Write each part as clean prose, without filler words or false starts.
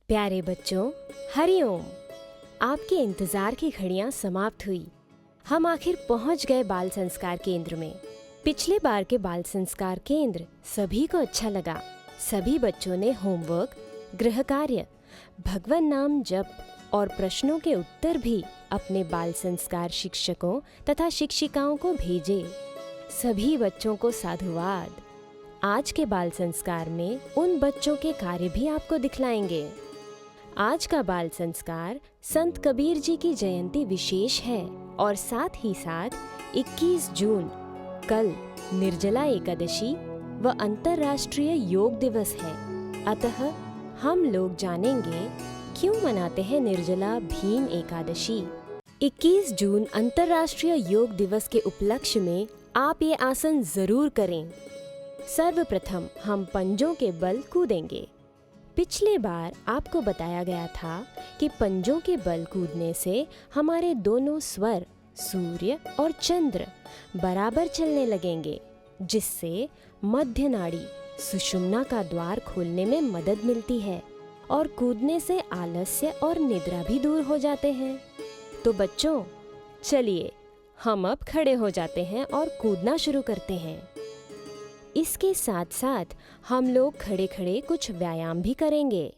प्यारे बच्चों, हरिओम। आपके इंतजार की घड़ियां समाप्त हुई। हम आखिर पहुंच गए बाल संस्कार केंद्र में। पिछले बार के बाल संस्कार केंद्र सभी को अच्छा लगा। सभी बच्चों ने होमवर्क, गृह कार्य, भगवन नाम जप और प्रश्नों के उत्तर भी अपने बाल संस्कार शिक्षकों तथा शिक्षिकाओं को भेजे। सभी बच्चों को साधुवाद। आज के बाल संस्कार में उन बच्चों के कार्य भी आपको दिखलाएंगे। आज का बाल संस्कार संत कबीर जी की जयंती विशेष है और साथ ही साथ 21 जून कल निर्जला एकादशी व अंतर्राष्ट्रीय योग दिवस है। अतः हम लोग जानेंगे क्यों मनाते हैं निर्जला भीम एकादशी। 21 जून अंतर्राष्ट्रीय योग दिवस के उपलक्ष्य में आप ये आसन जरूर करें। सर्वप्रथम हम पंजों के बल कूदेंगे। पिछले बार आपको बताया गया था कि पंजों के बल कूदने से हमारे दोनों स्वर सूर्य और चंद्र बराबर चलने लगेंगे, जिससे मध्य नाड़ी सुषुम्ना का द्वार खोलने में मदद मिलती है और कूदने से आलस्य और निद्रा भी दूर हो जाते हैं। तो बच्चों, चलिए हम अब खड़े हो जाते हैं और कूदना शुरू करते हैं। इसके साथ साथ हम लोग खड़े खड़े कुछ व्यायाम भी करेंगे।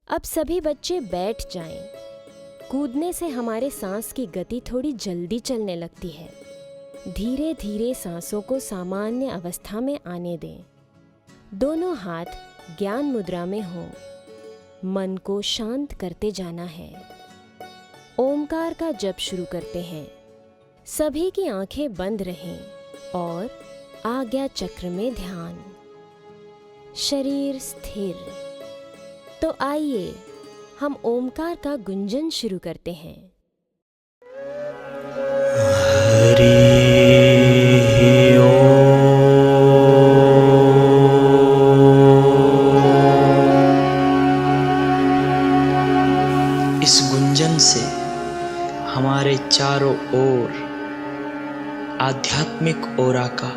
अब सभी बच्चे बैठ जाएं। कूदने से हमारे सांस की गति थोड़ी जल्दी चलने लगती है। धीरे धीरे सांसों को सामान्य अवस्था में आने दें। दोनों हाथ ज्ञान मुद्रा में हों। मन को शांत करते जाना है। ओमकार का जप शुरू करते हैं। सभी की आंखें बंद रहें और आज्ञा चक्र में ध्यान। शरीर स्थिर। तो आइए हम ओमकार का गुंजन शुरू करते हैं। हरि ओम। इस गुंजन से हमारे चारों ओर आध्यात्मिक ओरा का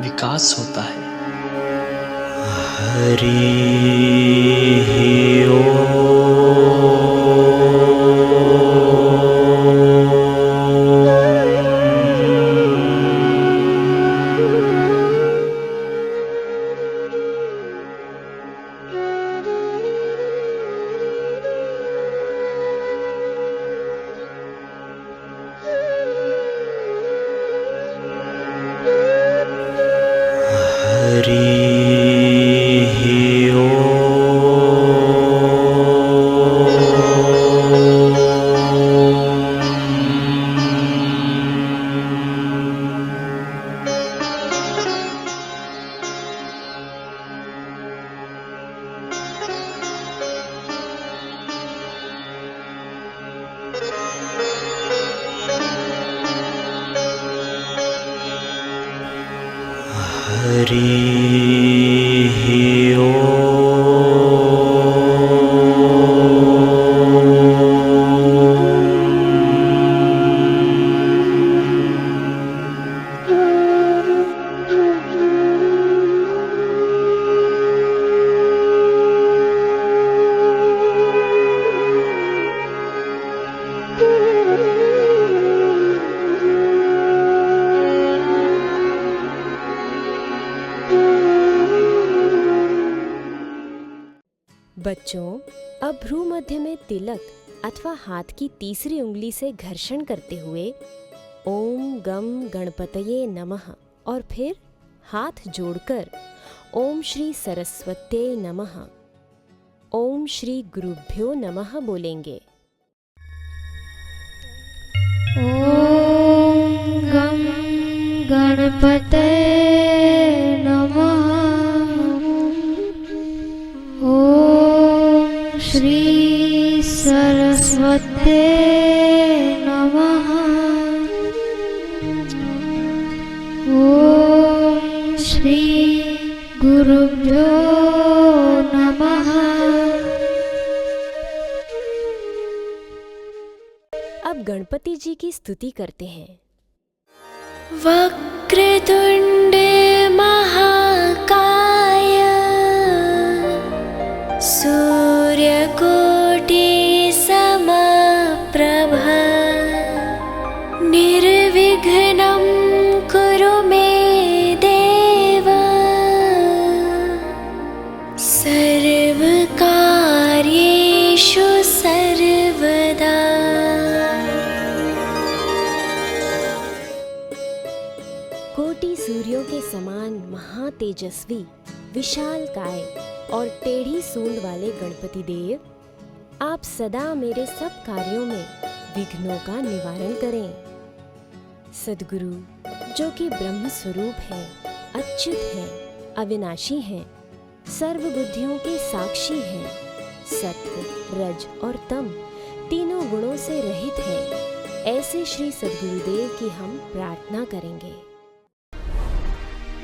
विकास होता है। हरि ओम। हरि ओम। बच्चों, अब भ्रू मध्य में तिलक अथवा हाथ की तीसरी उंगली से घर्षण करते हुए ओम गम गणपतये नमः और फिर हाथ जोड़कर ओम श्री सरस्वत्यै नमः, ओम श्री गुरुभ्यो नमः बोलेंगे। ओम गम गणपतये नमः, ओम श्री सरस्वत्यै नमः, ओम श्री गुरुभ्यो नमः। अब गणपति जी की स्तुति करते हैं। वक्रतुंड महाकाय सूर्यकोटि समप्रभ निर्विघ्नं कुरु मे देव सर्वकार्येषु सर्वदा। कोटि सूर्यों के समान महातेजस्वी, विशालकाय और टेढ़ी सूंड वाले गणपति देव, आप सदा मेरे सब कार्यों में विघ्नों का निवारण करें। सद्गुरु जो कि ब्रह्म स्वरूप है, अच्युत है, अविनाशी हैं, सर्व बुद्धियों के साक्षी हैं, सत्व, रज और तम तीनों गुणों से रहित है, ऐसे श्री सद्गुरुदेव की हम प्रार्थना करेंगे।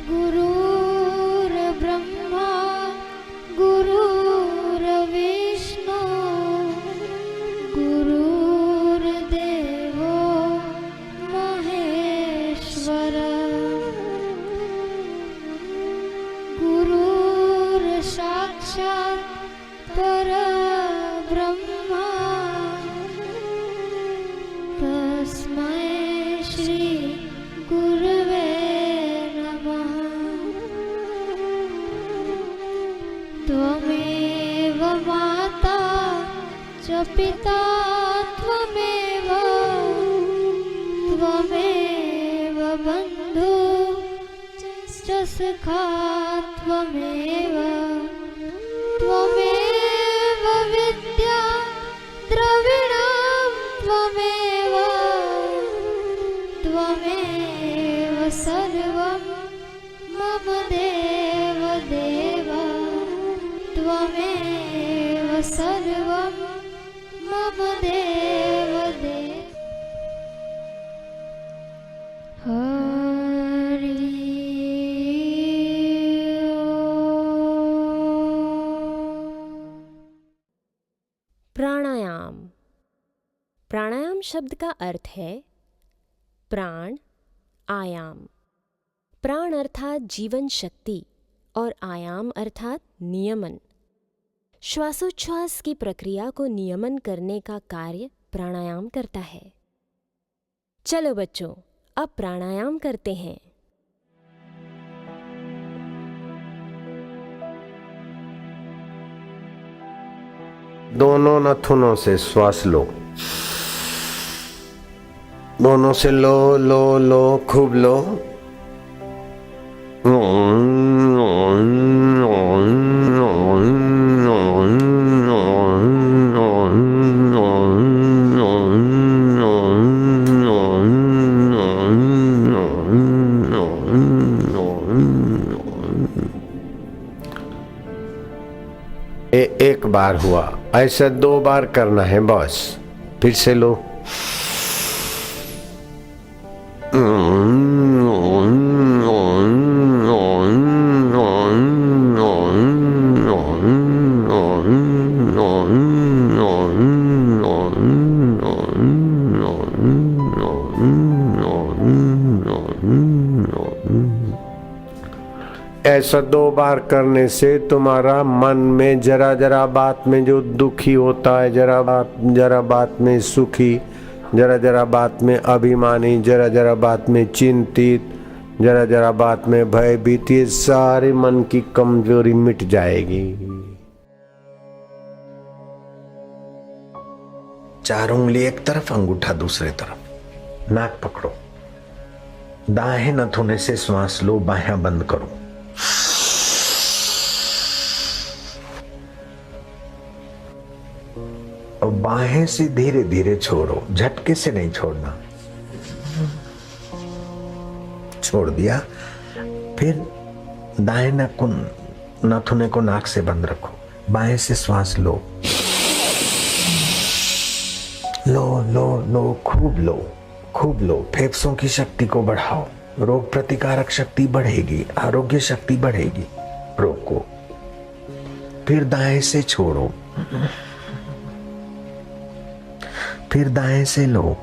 गुरुर्ब्रह्मा गुरुर्विष्णु गुरुर्देवो महेश्वर गुरुर्साक्षात् परब्रह्मा तस्मै श्री गुरवे त्वमेव माता च पिता त्वमेव त्वमेव बन्धु च सखा त्वमेव त्वमेव विद्या द्रविणं त्वमेव त्वमेव सर्वं मम देव देव त्वमेव सर्वं मम देव देव। हरि प्राणायाम। प्राणायाम शब्द का अर्थ है प्राण, आयाम। प्राण अर्थात जीवन शक्ति और आयाम अर्थात नियमन। श्वासोच्छ्वास की प्रक्रिया को नियमन करने का कार्य प्राणायाम करता है। चलो बच्चों, अब प्राणायाम करते हैं। दोनों नथुनों से श्वास लो, दोनों से लो लो लो, खूब लो। एक बार हुआ, ऐसा 2 बार करना है बस। फिर से लो। ऐसा 2 बार करने से तुम्हारा मन में जरा जरा बात में जो दुखी होता है, जरा बात में सुखी, जरा जरा बात में अभिमानी, जरा जरा बात में चिंतित, जरा जरा बात में भयभीत, ये सारे मन की कमजोरी मिट जाएगी। 4 उंगली एक तरफ, अंगूठा दूसरे तरफ। नाक पकड़ो, दाएं नथुने से श्वास लो, बायां बंद करो। और बाहें से धीरे धीरे छोड़ो, झटके से नहीं छोड़ना। छोड़ दिया। फिर दाएं नथुने को नाक से बंद रखो, बाएं से श्वास लो, लो लो लो, खूब लो, खूब लो। फेफड़ों की शक्ति को बढ़ाओ, रोग प्रतिकारक शक्ति बढ़ेगी, आरोग्य शक्ति बढ़ेगी। रोको, फिर दाएं से छोड़ो, फिर दाएं से लो।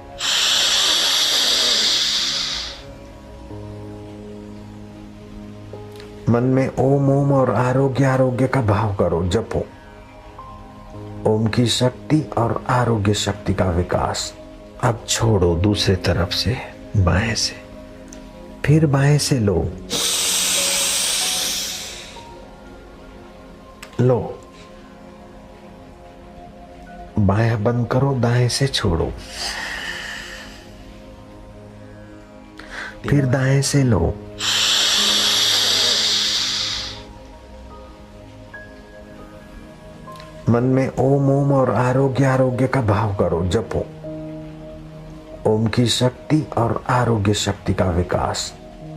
मन में ओम ओम और आरोग्य आरोग्य का भाव करो, जपो। ओम की शक्ति और आरोग्य शक्ति का विकास। अब छोड़ो दूसरे तरफ से, बाएं से, फिर बाएं से लो, लो, बायां बंद करो, दाएं से छोड़ो, फिर दाएं से लो, मन में ओम ओम और आरोग्य आरोग्य का भाव करो, जपो। ओम की शक्ति और आरोग्य शक्ति का विकास।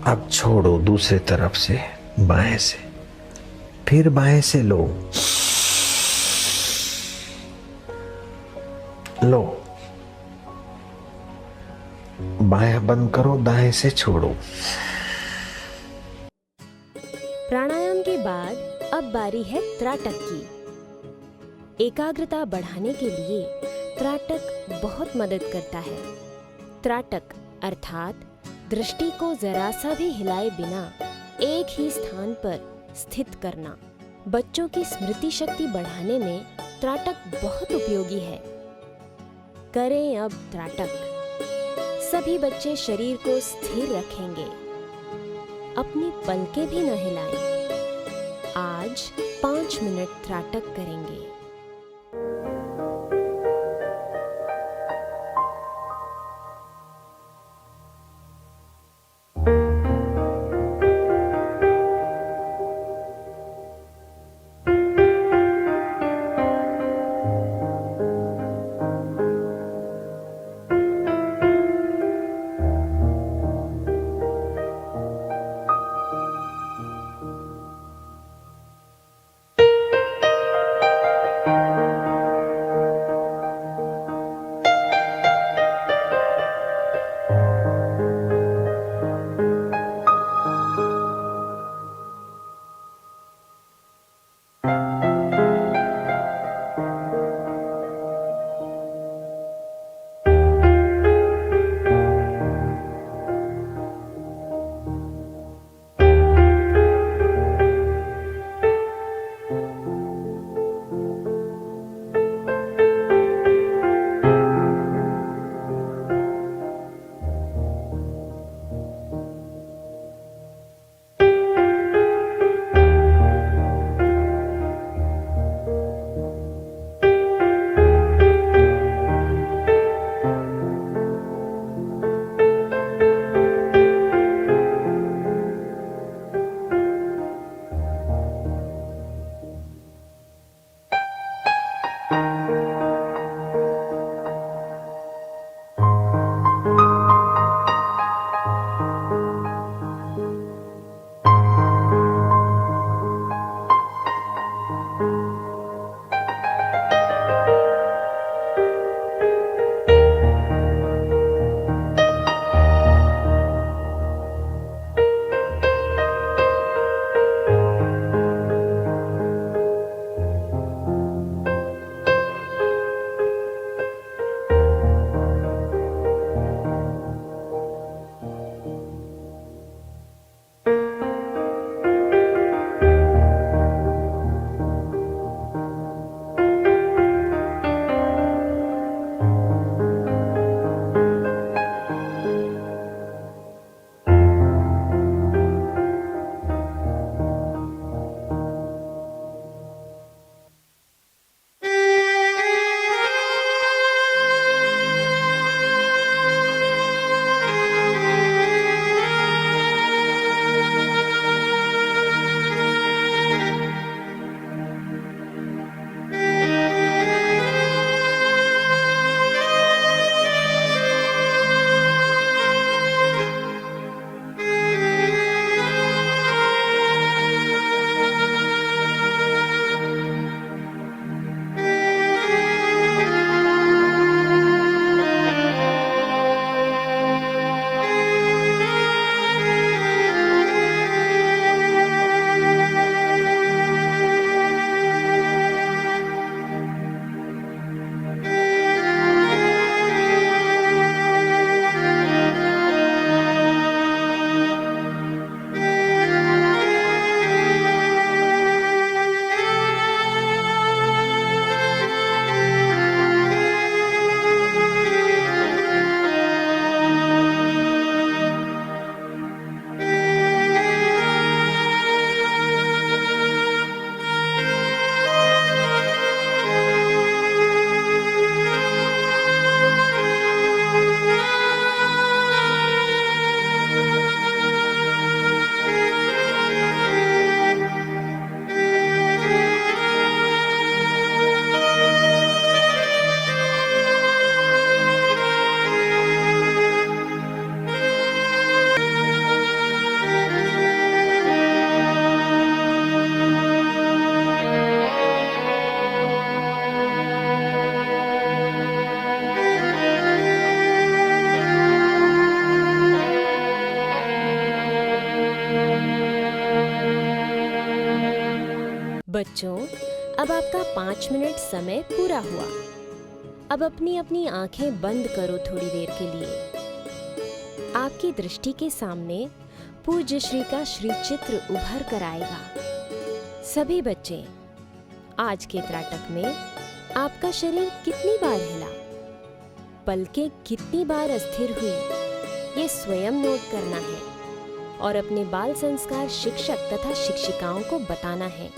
अब छोड़ो दूसरे तरफ से, बाएं से, फिर बाएं से लो, लो, बायां बंद करो, दाएं से छोड़ो। प्राणायाम के बाद अब बारी है त्राटक की। एकाग्रता बढ़ाने के लिए त्राटक बहुत मदद करता है। त्राटक अर्थात दृष्टि को जरा सा भी हिलाए बिना एक ही स्थान पर स्थित करना। बच्चों की स्मृति शक्ति बढ़ाने में त्राटक बहुत उपयोगी है। करें अब त्राटक। सभी बच्चे शरीर को स्थिर रखेंगे, अपनी पलकें भी न हिलाएं। आज 5 मिनट त्राटक करेंगे। बच्चों, अब आपका 5 मिनट समय पूरा हुआ। अब अपनी अपनी आंखें बंद करो थोड़ी देर के लिए। आपकी दृष्टि के सामने पूज्य श्री का श्री चित्र उभर कर आएगा। सभी बच्चे, आज के त्राटक में आपका शरीर कितनी बार हिला, पलकें कितनी बार अस्थिर हुई, ये स्वयं नोट करना है और अपने बाल संस्कार शिक्षक तथा शिक्षिकाओं को बताना है।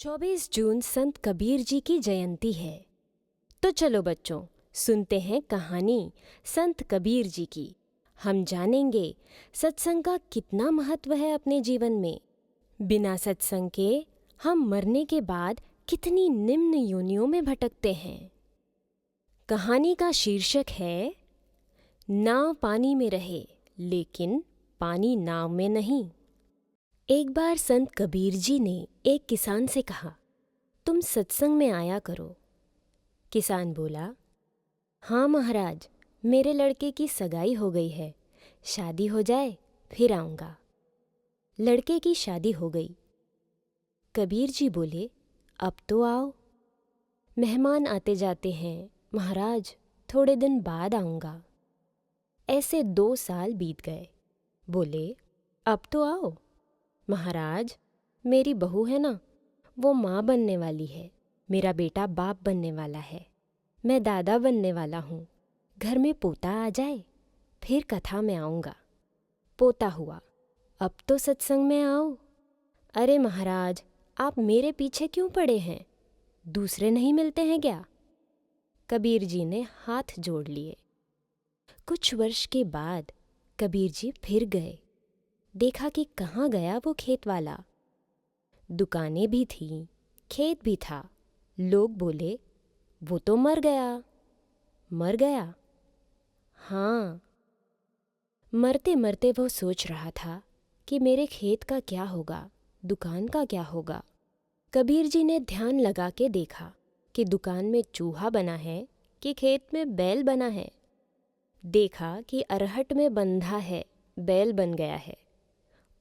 24 जून संत कबीर जी की जयंती है। तो चलो बच्चों, सुनते हैं कहानी संत कबीर जी की। हम जानेंगे सत्संग का कितना महत्व है अपने जीवन में। बिना सत्संग के हम मरने के बाद कितनी निम्न योनियों में भटकते हैं। कहानी का शीर्षक है नाव पानी में रहे लेकिन पानी नाव में नहीं। एक बार संत कबीर जी ने एक किसान से कहा, तुम सत्संग में आया करो। किसान बोला, हाँ महाराज, मेरे लड़के की सगाई हो गई है, शादी हो जाए फिर आऊँगा। लड़के की शादी हो गई। कबीर जी बोले, अब तो आओ। मेहमान आते जाते हैं, महाराज थोड़े दिन बाद आऊँगा। ऐसे 2 साल बीत गए। बोले, अब तो आओ। महाराज, मेरी बहू है ना, वो माँ बनने वाली है, मेरा बेटा बाप बनने वाला है, मैं दादा बनने वाला हूँ। घर में पोता आ जाए फिर कथा में आऊँगा। पोता हुआ, अब तो सत्संग में आओ। अरे महाराज, आप मेरे पीछे क्यों पड़े हैं, दूसरे नहीं मिलते हैं क्या? कबीर जी ने हाथ जोड़ लिए। कुछ वर्ष के बाद कबीर जी फिर गए। देखा कि कहाँ गया वो खेत वाला। दुकानें भी थीं, खेत भी था। लोग बोले, वो तो मर गया। मर गया? हाँ। मरते मरते वो सोच रहा था कि मेरे खेत का क्या होगा, दुकान का क्या होगा। कबीर जी ने ध्यान लगा के देखा कि दुकान में चूहा बना है कि खेत में बैल बना है। देखा कि अरहट में बंधा है, बैल बन गया है।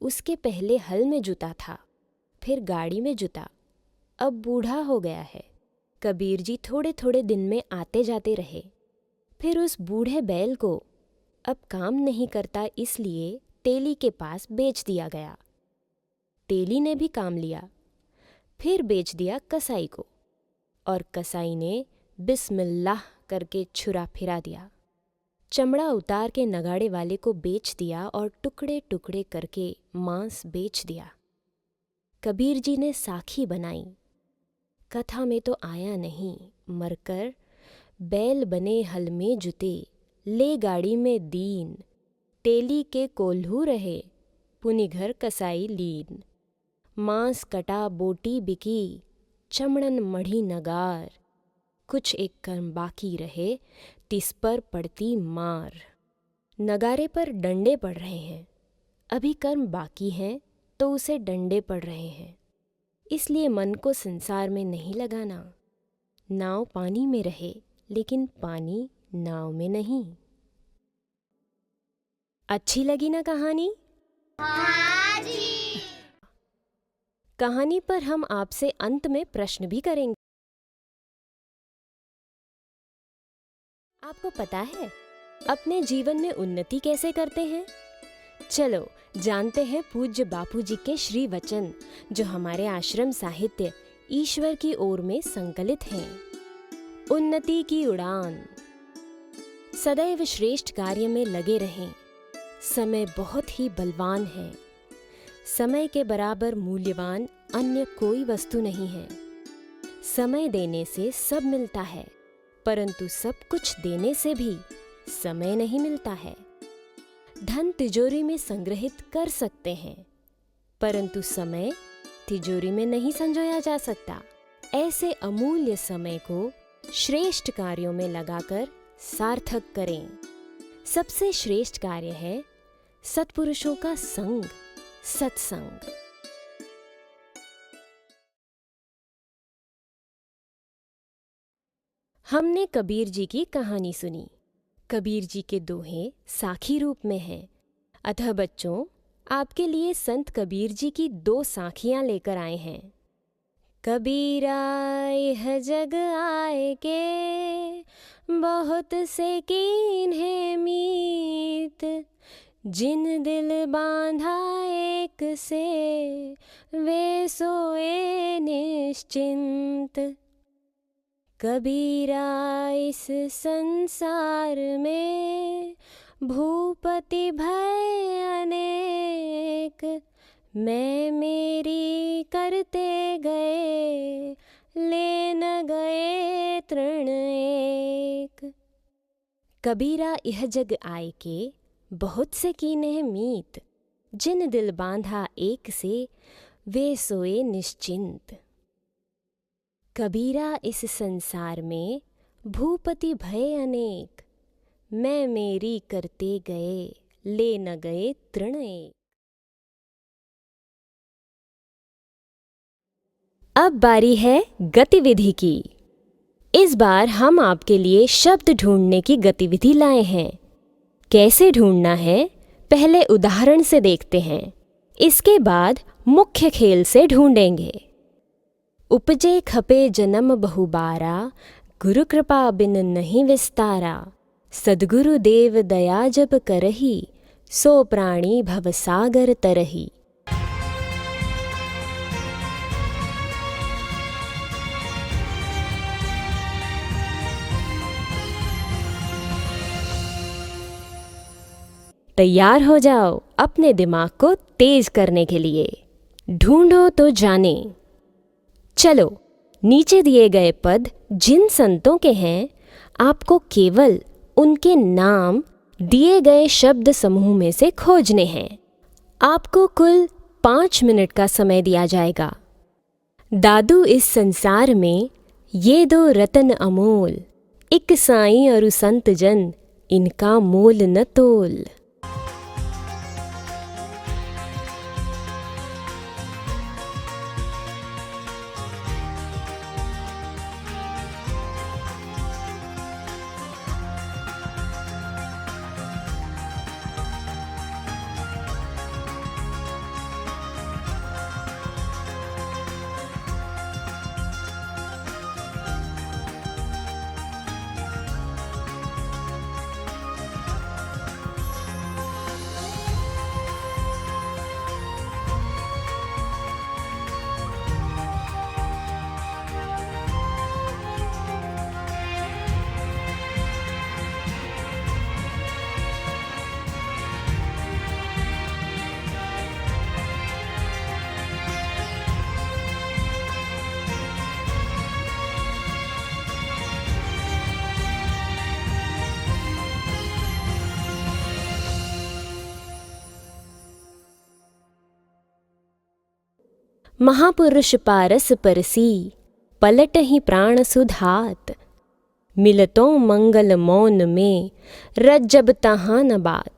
उसके पहले हल में जुता था, फिर गाड़ी में जुता, अब बूढ़ा हो गया है। कबीर जी थोड़े थोड़े दिन में आते जाते रहे। फिर उस बूढ़े बैल को अब काम नहीं करता इसलिए तेली के पास बेच दिया गया। तेली ने भी काम लिया, फिर बेच दिया कसाई को, और कसाई ने बिस्मिल्लाह करके छुरा फिरा दिया। चमड़ा उतार के नगाड़े वाले को बेच दिया और टुकड़े टुकड़े करके मांस बेच दिया। कबीर जी ने साखी बनाई। कथा में तो आया नहीं, मरकर बैल बने हल में जुते, ले गाड़ी में दीन, तेली के कोल्हू रहे, पुनि घर कसाई लीन। मांस कटा बोटी बिकी, चमड़न मढ़ी नगार, कुछ एक कर्म बाकी रहे, तिस पर पड़ती मार। नगारे पर डंडे पड़ रहे हैं, अभी कर्म बाकी हैं तो उसे डंडे पड़ रहे हैं। इसलिए मन को संसार में नहीं लगाना। नाव पानी में रहे लेकिन पानी नाव में नहीं। अच्छी लगी ना कहानी? हाँ जी। कहानी पर हम आपसे अंत में प्रश्न भी करेंगे। आपको पता है अपने जीवन में उन्नति कैसे करते हैं? चलो जानते हैं पूज्य बापूजी के श्री वचन, जो हमारे आश्रम साहित्य ईश्वर की ओर में संकलित हैं। उन्नति की उड़ान। सदैव श्रेष्ठ कार्य में लगे रहें। समय बहुत ही बलवान है। समय के बराबर मूल्यवान अन्य कोई वस्तु नहीं है। समय देने से सब मिलता है, परंतु सब कुछ देने से भी समय नहीं मिलता है। धन तिजोरी में संग्रहित कर सकते हैं, परंतु समय तिजोरी में नहीं संजोया जा सकता। ऐसे अमूल्य समय को श्रेष्ठ कार्यों में लगाकर सार्थक करें। सबसे श्रेष्ठ कार्य है सत्पुरुषों का संग, सत्संग। हमने कबीर जी की कहानी सुनी। कबीर जी के दोहे साखी रूप में हैं। अतः बच्चों, आपके लिए संत कबीर जी की 2 साखियां लेकर आए हैं। कबीरा यह जग आए के, बहुत से कीन्हे मीत, जिन दिल बांधा एक से, वे सोए निश्चिंत। कबीरा इस संसार में, भूपति भय अनेक, मैं मेरी करते गए, ले न गए तृण एक। कबीरा यह जग आए के, बहुत से कीन्हे मीत, जिन दिल बांधा एक से, वे सोए निश्चिंत। कबीरा इस संसार में, भूपति भय अनेक, मैं मेरी करते गए, ले न गए तृण एक। अब बारी है गतिविधि की। इस बार हम आपके लिए शब्द ढूंढने की गतिविधि लाए हैं। कैसे ढूंढना है, पहले उदाहरण से देखते हैं, इसके बाद मुख्य खेल से ढूंढेंगे। उपजे खपे जन्म बहुबारा, गुरु कृपा बिन नहीं विस्तारा, सद्गुरु देव दया जब करही, सो प्राणी भवसागर तरही। तैयार हो जाओ अपने दिमाग को तेज करने के लिए। ढूंढो तो जाने। चलो, नीचे दिए गए पद जिन संतों के हैं, आपको केवल उनके नाम दिए गए शब्द समूह में से खोजने हैं। आपको कुल 5 मिनट का समय दिया जाएगा। दादू इस संसार में ये 2 रतन अमोल, एक साईं और संत जन, इनका मोल न तोल। महापुरुष पारस परसी, पलट ही प्राण सुधात, मिलतों मंगल मौन में, रज्जब तहाँ न बात।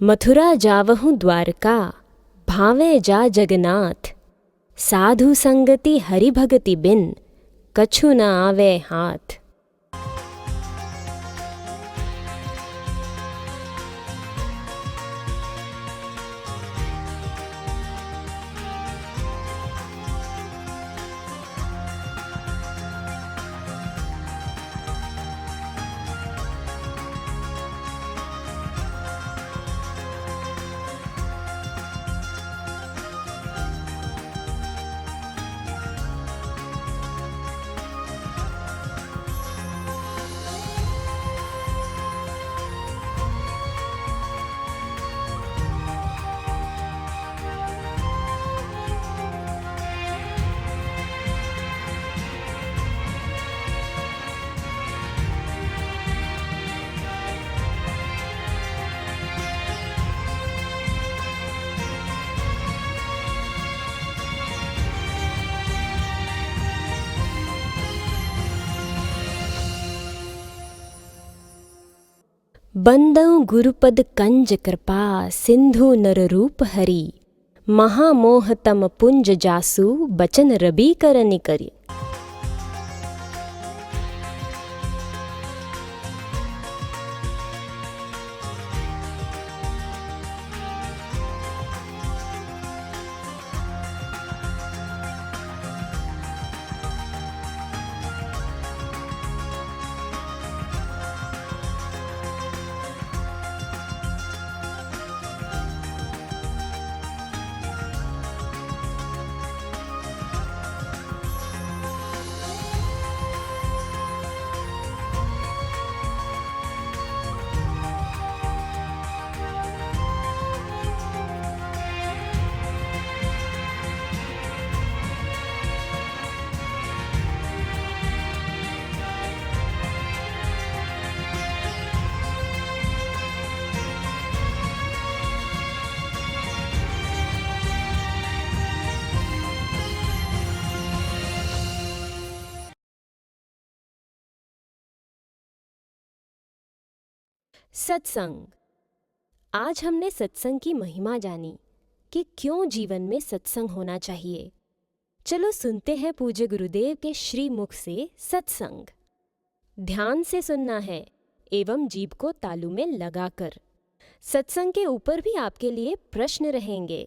मथुरा जावहु द्वारका, भावे जा जगन्नाथ, साधु संगति हरि भगति बिन, कछु न आवे हाथ। बंदऊ गुरुपद कंज कृपा सिंधु नर रूप हरि महामोह तम पुंज जासु बचन रबी करनि करि। सत्संग। आज हमने सत्संग की महिमा जानी कि क्यों जीवन में सत्संग होना चाहिए। चलो सुनते हैं पूज्य गुरुदेव के श्री मुख से सत्संग। ध्यान से सुनना है एवं जीभ को तालू में लगाकर। सत्संग के ऊपर भी आपके लिए प्रश्न रहेंगे।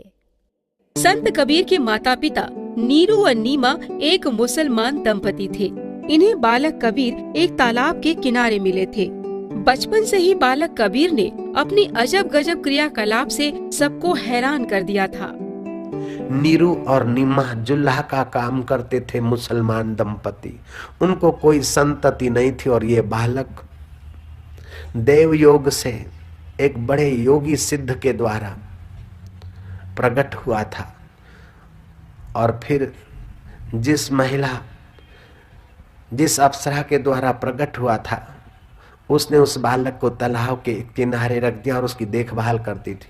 संत कबीर के माता पिता नीरू और नीमा एक मुसलमान दंपति थे। इन्हें बालक कबीर एक तालाब के किनारे मिले थे। बचपन से ही बालक कबीर ने अपनी अजब गजब क्रियाकलाप से सबको हैरान कर दिया था। नीरू और नीमा जुल्हा का काम करते थे, मुसलमान दंपति। उनको कोई संतति नहीं थी और ये बालक देव योग से एक बड़े योगी सिद्ध के द्वारा प्रकट हुआ था। और फिर जिस महिला, जिस अप्सरा के द्वारा प्रकट हुआ था, उसने उस बालक को तालाब के किनारे रख दिया और उसकी देखभाल करती थी।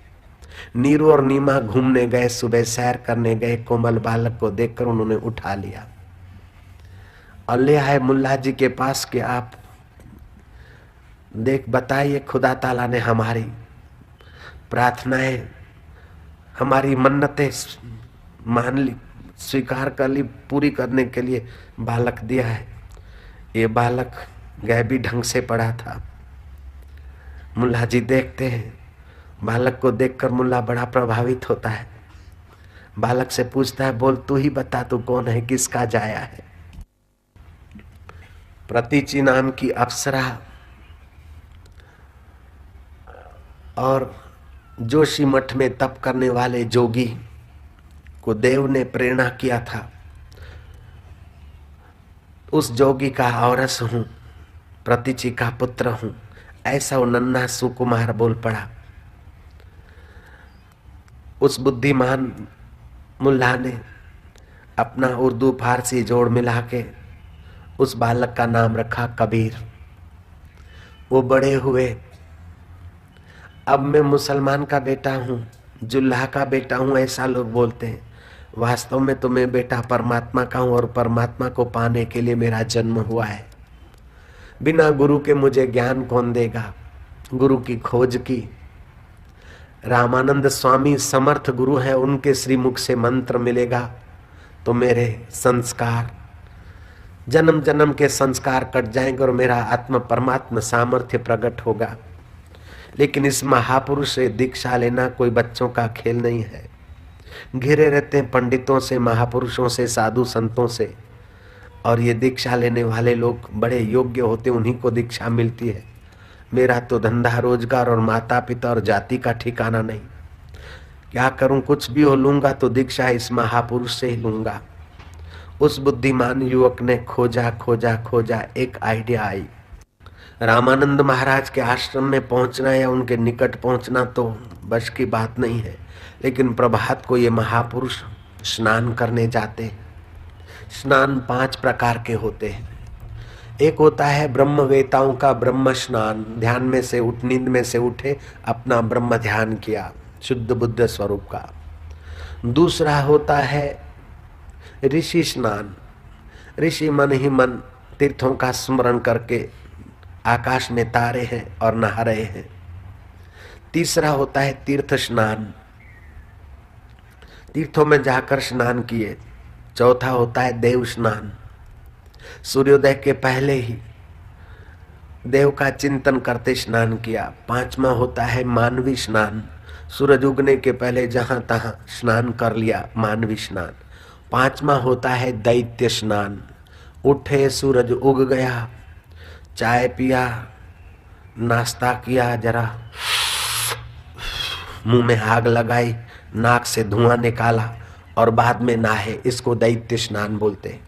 नीरू और नीमा घूमने गए, सुबह सैर करने गए। कोमल बालक को देखकर उन्होंने उठा लिया और ले आए मुल्ला जी के पास कि आप देख बताइए, खुदा ताला ने हमारी प्रार्थनाएं, हमारी मन्नतें मान ली, स्वीकार कर ली, पूरी करने के लिए बालक दिया है। ये बालक गैबी ढंग से पड़ा था। मुल्ला जी देखते हैं, बालक को देखकर मुल्ला बड़ा प्रभावित होता है। बालक से पूछता है, बोल तू ही बता, तू कौन है, किसका जाया है। प्रतीचि नाम की अप्सरा और जोशी मठ में तप करने वाले जोगी को देव ने प्रेरणा किया था। उस जोगी का औरस हूं, प्रतीचि का पुत्र हूं, ऐसा वो नन्हा सुकुमार बोल पड़ा। उस बुद्धिमान मुल्ला ने अपना उर्दू फारसी जोड़ मिला के उस बालक का नाम रखा कबीर। वो बड़े हुए, अब मैं मुसलमान का बेटा हूँ, जुल्हा का बेटा हूँ, ऐसा लोग बोलते हैं। वास्तव में तो मैं बेटा परमात्मा का हूँ और परमात्मा को पाने के लिए मेरा जन्म हुआ है। बिना गुरु के मुझे ज्ञान कौन देगा। गुरु की खोज की। रामानंद स्वामी समर्थ गुरु हैं, उनके श्रीमुख से मंत्र मिलेगा तो मेरे संस्कार, जन्म जन्म के संस्कार कट जाएंगे और मेरा आत्म परमात्मा सामर्थ्य प्रकट होगा। लेकिन इस महापुरुष से दीक्षा लेना कोई बच्चों का खेल नहीं है। घिरे रहते हैं पंडितों से, महापुरुषों से, साधु संतों से, और ये दीक्षा लेने वाले लोग बड़े योग्य होते, उन्हीं को दीक्षा मिलती है। मेरा तो धंधा रोजगार और माता पिता और जाति का ठिकाना नहीं। क्या करूं, कुछ भी हो लूंगा तो दीक्षा इस महापुरुष से ही लूंगा। उस बुद्धिमान युवक ने खोजा खोजा खोजा, एक आइडिया आई। रामानंद महाराज के आश्रम में पहुंचना या उनके निकट पहुंचना तो बस की बात नहीं है, लेकिन प्रभात को ये महापुरुष स्नान करने जाते। स्नान 5 प्रकार के होते हैं। एक होता है ब्रह्मवेताओं का ब्रह्म स्नान, ध्यान में से उठ, नींद में से उठे, अपना ब्रह्म ध्यान किया, शुद्ध बुद्ध स्वरूप का। दूसरा होता है ऋषि स्नान। ऋषि मन ही मन तीर्थों का स्मरण करके आकाश में तारे हैं और नहा रहे हैं। तीसरा होता है तीर्थ स्नान, तीर्थों में जाकर स्नान किए। चौथा होता है देव स्नान, सूर्योदय के पहले ही देव का चिंतन करते स्नान किया। पांचवा होता है मानवी स्नान, सूरज उगने के पहले जहां तहां स्नान कर लिया, मानवी स्नान। पांचवा होता है दैत्य स्नान, उठे सूरज उग गया, चाय पिया, नाश्ता किया, जरा मुंह में आग लगाई, नाक से धुआं निकाला और बाद में नहाए, इसको दैत्य स्नान बोलते हैं।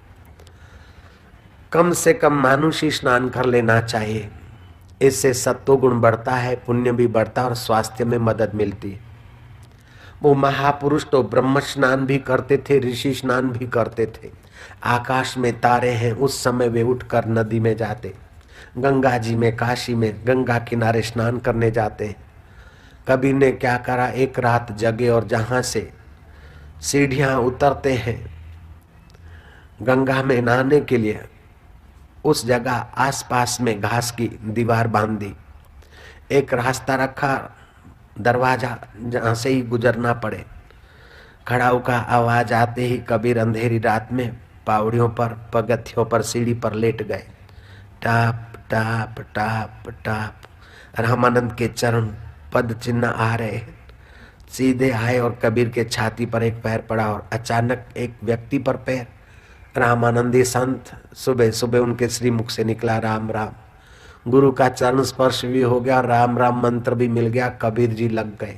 कम से कम मानुषी स्नान कर लेना चाहिए, इससे सत्व गुण बढ़ता है, पुण्य भी बढ़ता है और स्वास्थ्य में मदद मिलती है। वो महापुरुष तो ब्रह्म स्नान भी करते थे, ऋषि स्नान भी करते थे। आकाश में तारे हैं, उस समय वे उठकर नदी में जाते, गंगा जी में, काशी में गंगा किनारे स्नान करने जाते। कबीर ने क्या करा, एक रात जगे और जहां से सीढ़ियां उतरते हैं गंगा में नहाने के लिए, उस जगह आसपास में घास की दीवार बांध दी, एक रास्ता रखा, दरवाजा जहां से ही गुजरना पड़े। खड़ाऊ का आवाज आते ही कबीर अंधेरी रात में पावड़ियों पर, पगथियों पर, सीढ़ी पर लेट गए। Top top top top Ramanand के चरण पद चिन्ह आ रहे, सीधे आए और कबीर के छाती पर एक पैर पड़ा और अचानक एक व्यक्ति पर पैर। रामानंदी संत सुबह सुबह उनके श्रीमुख से निकला राम राम। गुरु का चरण स्पर्श भी हो गया, राम राम मंत्र भी मिल गया। कबीर जी लग गए।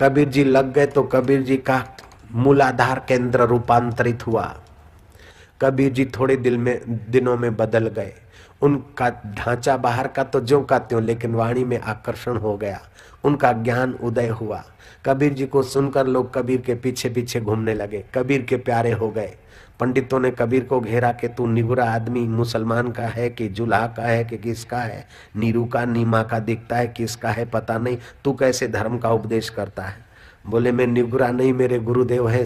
कबीर जी लग गए तो कबीर जी का मूलाधार केंद्र रूपांतरित हुआ। कबीर जी थोड़े दिनों में बदल गए। उनका ढांचा बाहर का तो ज्यों का त्यों, लेकिन वाणी में आकर्षण हो गया, उनका ज्ञान उदय हुआ। कबीर जी को सुनकर लोग कबीर के पीछे पीछे घूमने लगे, कबीर के प्यारे हो गए। पंडितों ने कबीर को घेरा कि तू निगुरा आदमी मुसलमान का है कि जुल्हा का है कि किसका है, नीरू का नीमा का दिखता है, किसका है पता नहीं, तू कैसे धर्म का उपदेश करता है। बोले मैं निगुरा नहीं, मेरे गुरुदेव है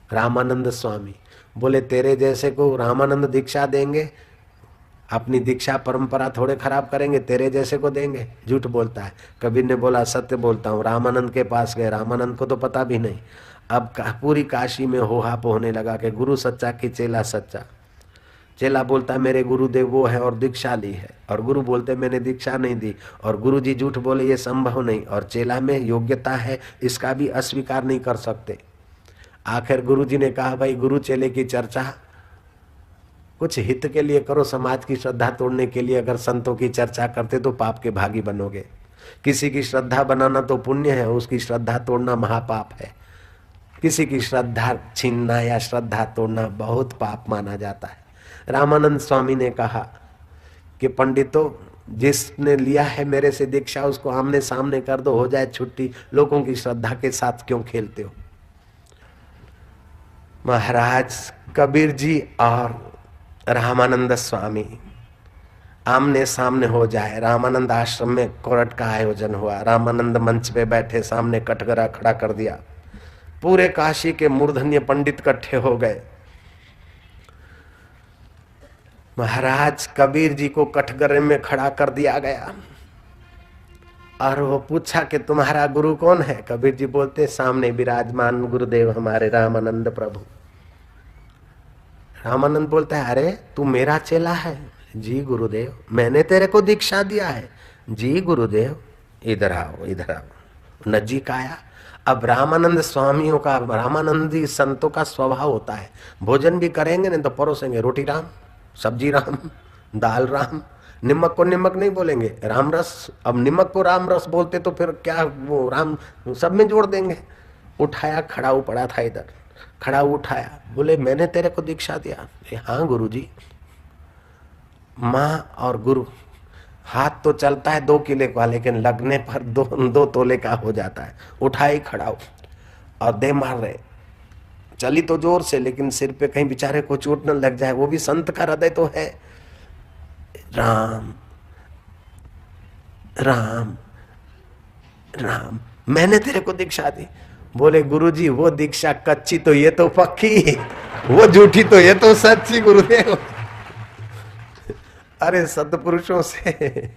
रामानंद स्वामी। बोले तेरे जैसे को रामानंद दीक्षा देंगे, अपनी दीक्षा परंपरा थोड़े खराब करेंगे, तेरे जैसे को देंगे। झूठ बोलता है। कबीर ने बोला सत्य बोलता हूँ। रामानंद के पास गए, रामानंद को तो पता भी नहीं। अब पूरी काशी में होहाप होने लगा कि गुरु सच्चा कि चेला सच्चा। चेला बोलता मेरे गुरुदेव वो है और दीक्षा ली है, और गुरु बोलते मैंने दीक्षा नहीं दी, और गुरु जी झूठ बोले ये संभव नहीं, और चेला में योग्यता है इसका भी अस्वीकार नहीं कर सकते। आखिर गुरु जी ने कहा भाई गुरु चेले की चर्चा कुछ हित के लिए करो, समाज की श्रद्धा तोड़ने के लिए अगर संतों की चर्चा करते तो पाप के भागी बनोगे। किसी की श्रद्धा बनाना तो पुण्य है, उसकी श्रद्धा तोड़ना महापाप है। किसी की श्रद्धा छीनना या श्रद्धा तोड़ना बहुत पाप माना जाता है। रामानंद स्वामी ने कहा कि पंडितों जिसने लिया है मेरे से दीक्षा उसको आमने सामने कर दो, हो जाए छुट्टी, लोगों की श्रद्धा के साथ क्यों खेलते हो। महाराज कबीर जी और रामानंद स्वामी आमने सामने हो जाए। रामानंद आश्रम में कोरट का आयोजन हुआ। रामानंद मंच पे बैठे, सामने कटघरा खड़ा कर दिया। पूरे काशी के मूर्धन्य पंडित इकट्ठे हो गए। महाराज कबीर जी को कटघरे में खड़ा कर दिया गया और वो पूछा कि तुम्हारा गुरु कौन है। कबीर जी बोलते सामने विराजमान गुरुदेव हमारे रामानंद प्रभु। रामानंद बोलता है अरे तू मेरा चेला है। जी गुरुदेव, मैंने तेरे को दीक्षा दिया है। जी गुरुदेव, इधर आओ इधर आओ। नजीक आया। अब रामानंद स्वामियों का, रामानंदी संतों का स्वभाव होता है भोजन भी करेंगे नहीं तो परोसेंगे रोटी राम, सब्जी राम, दाल राम, निमक को निमक नहीं बोलेंगे, राम रस। अब निमक को राम रस बोलते तो फिर क्या वो राम सब में जोड़ देंगे। उठाया, खड़ा पड़ा था इधर, खड़ा उठाया, बोले मैंने तेरे को दीक्षा दिया। हाँ गुरुजी। माँ और गुरु, हाथ तो चलता है 2 किले का, लेकिन लगने पर 2 तोले का हो जाता है। उठाई, खड़ा और दे मार रहे। चली तो जोर से, लेकिन सिर पे कहीं बेचारे को चोट न लग जाए। वो भी संत का हृदय तो है। राम राम राम, मैंने तेरे को दीक्षा दी। बोले गुरुजी वो दीक्षा कच्ची तो ये तो पक्की, वो झूठी तो ये तो सच्ची गुरुदेव। अरे सत्पुरुषों से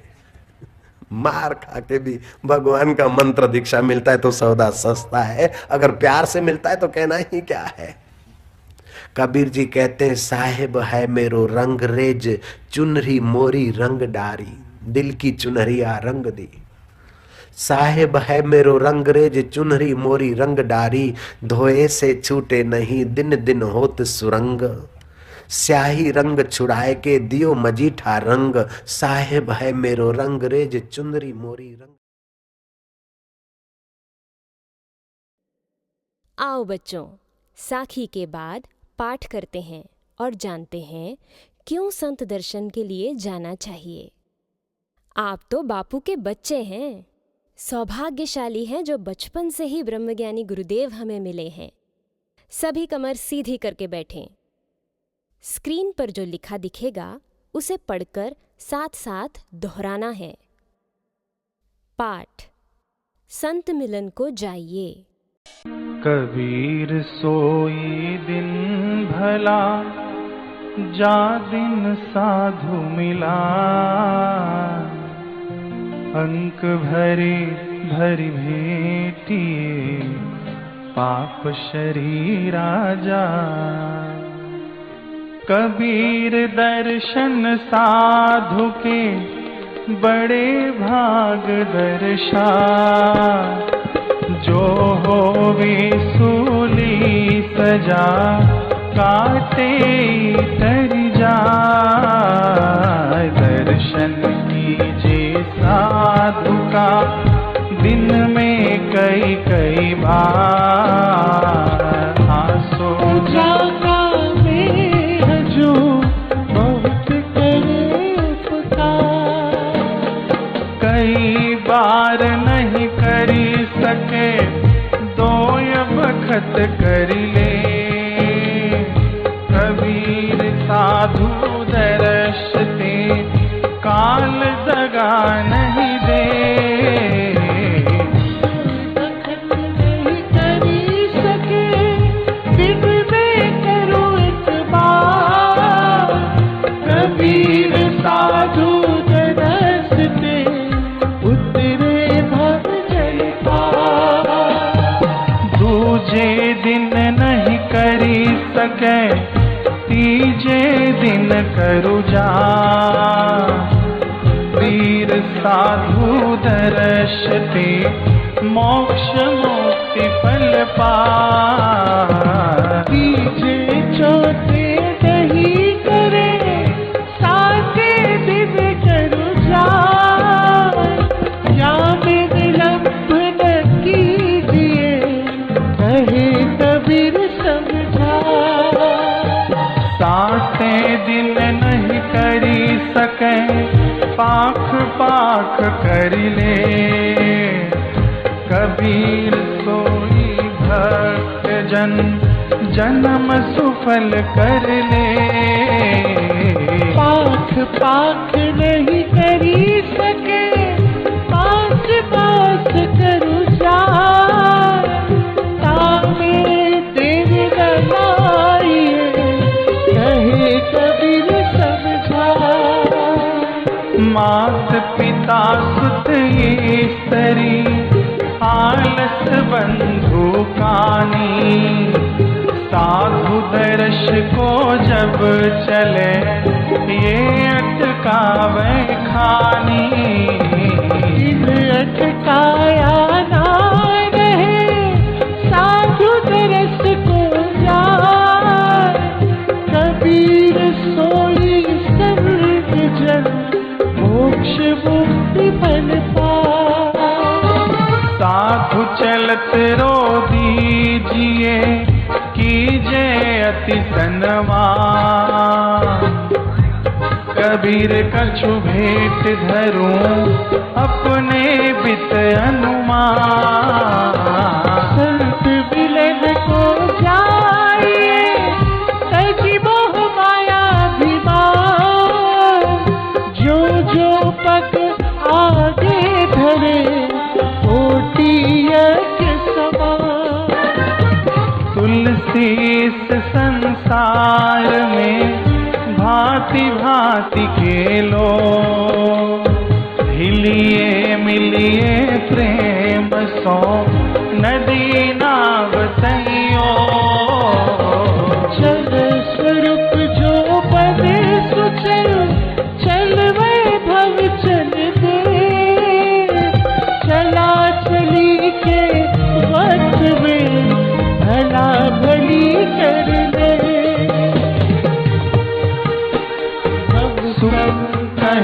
मार खा के भी भगवान का मंत्र दीक्षा मिलता है तो सौदा सस्ता है, अगर प्यार से मिलता है तो कहना ही क्या है। कबीर जी कहते हैं, साहेब है मेरो रंग रेज, चुनरी मोरी रंग डारी, दिल की चुनरिया रंग दी। साहेब है मेरो रंग रेज, चुनरी मोरी रंग डारी, धोए से छूटे नहीं दिन दिन होत सुरंग। स्याही रंग छुड़ाए के दियो मजीठा रंग, साहेब है मेरो रंग रेज, चुनरी मोरी रंग। आओ बच्चों, साखी के बाद पाठ करते हैं और जानते हैं क्यों संत दर्शन के लिए जाना चाहिए। आप तो बापू के बच्चे हैं, सौभाग्यशाली हैं जो बचपन से ही ब्रह्मज्ञानी गुरुदेव हमें मिले हैं। सभी कमर सीधी करके बैठें। स्क्रीन पर जो लिखा दिखेगा उसे पढ़कर साथ साथ दोहराना है। पाठ। संत मिलन को जाइए। कबीर सोई दिन भला, जा दिन साधु मिला। अंक भरी भरी भेटिए, पाप शरीरा जा। कबीर दर्शन साधु के, बड़े भाग दर्शा। जो होवे सूली सजा, काटे तर जाए। दर्शन कीजिए साधु का, दिन में कई कई बार। आंसू जागा में जो बहुत करे उपकार। कई बार नहीं करी सके, दो बखत करी ले। कबीर साधु दर्शते, काल दगा नहीं दे। बखत नहीं करी सके, दिन में करो एक बार। कबीर साधु दर्शते, उतरे भव जल पार। दूजे दिन नहीं करी सके, तीजे दिन करू जा। वीर साधु दर्शते, मोक्ष मुक्ति फल पार। तीजे चौथे नहीं करे, साते दिन करू जा। या में विलंब न कीजिए, कहे कबीर समझा। साते दिन नहीं करी सके, पाख पाख कर ले। कबीर सोई भक्त जन, जन्म सुफल कर ले। पाख पाख नहीं करी सके, पास पास करू जा। तामे तेरे गलाइए, कहे कबीर समझा। मात पिता सुत स्त्री, आलस बंधु कानी। साधु दर्श को जब चले, ये अटकावे खानी। अटकाया ना रहे, साधु दर्श को जाए। कबीर सोई सर्ग जन, मोक्ष मुक्ति फल पाए। साधु चलत रो दीजिए, कीजे अति सन्मान। कबीर कछु भेंट धरूं, अपने बित अनुमान। संत मिलन को जाइए, तजी मोह माया अभिमान। जो जो पग आगे धरे, ओटिया के समान। तुलसी इस संसार में, भांति भांति के लोग। हिलिए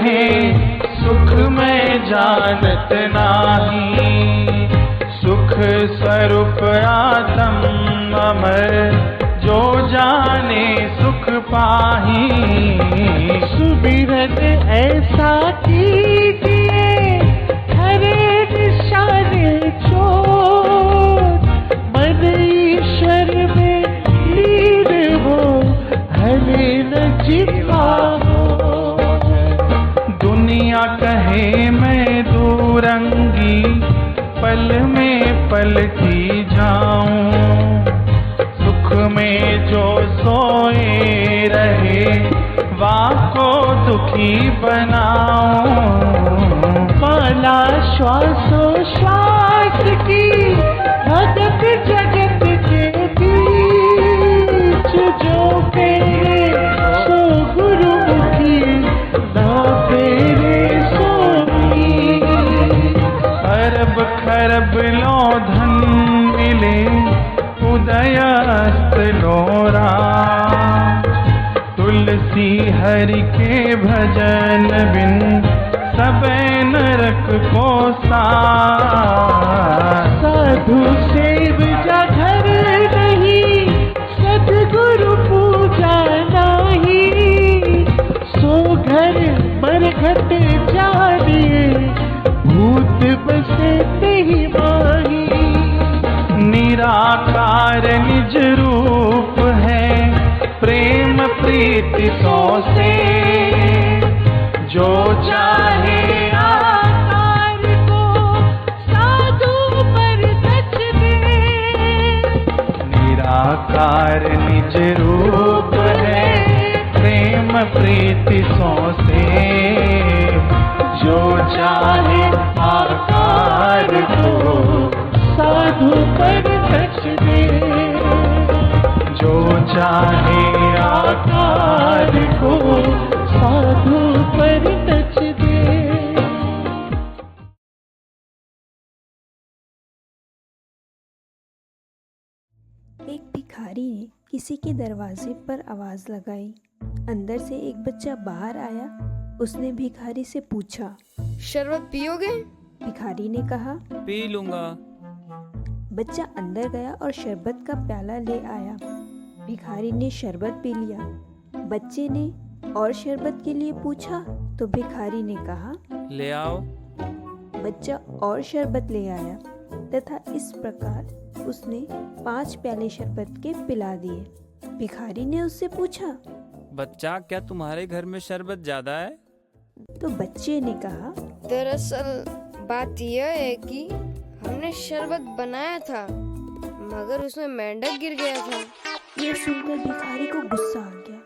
कहे सुख में जानत नाही। सुख स्वरूप आत्म अमर जो जाने सुख पाही। सुमिरन ऐसा कीजिए हरे निशान चोट। मन ईश्वर में लीन हो हरे न जिम्मा हो। दुनिया कहे मैं दूरंगी पल में पलटी जाऊं। सुख में जो सोए रहे वाको दुखी बनाऊं। माला श्वासोश्वास की भगत जगत के बीच। जो फेरे सो गुरुमुखी ना फेरे सोई। अरब खरब लो धन मिले उदयस्त लोरा। तुलसी हरि के भजन बिन सबे नरक को साधु सेव जघर नहीं सद्गुरु पूजा नहीं। सो घर मरघट जानिए भूत बसे नहीं माही। निराकार निज रूप है प्रेम प्रीति सौ से। जो चाहे आकार को साधु पर तच दे। निराकार निज रूप है प्रेम प्रीति सौ से। जो चाहे आकार को साधु पर तच दे। जो चाहे आकार को साधु पर तच दे। एक भिखारी ने किसी के दरवाजे पर आवाज लगाई। अंदर से एक बच्चा बाहर आया। उसने भिखारी से पूछा, शरबत पियोगे? भिखारी ने कहा, पी लूंगा। बच्चा अंदर गया और शरबत का प्याला ले आया। भिखारी ने शरबत पी लिया। बच्चे ने और शरबत के लिए पूछा तो भिखारी ने कहा, ले आओ। बच्चा और शरबत ले आया तथा इस प्रकार उसने 5 प्याले शरबत के पिला दिए। भिखारी ने उससे पूछा, बच्चा क्या तुम्हारे घर में शरबत ज्यादा है? तो बच्चे ने कहा, दरअसल बात यह है कि हमने शरबत बनाया था मगर उसमें मेंढक गिर गया था। यह सुनकर भिखारी को गुस्सा आ गया।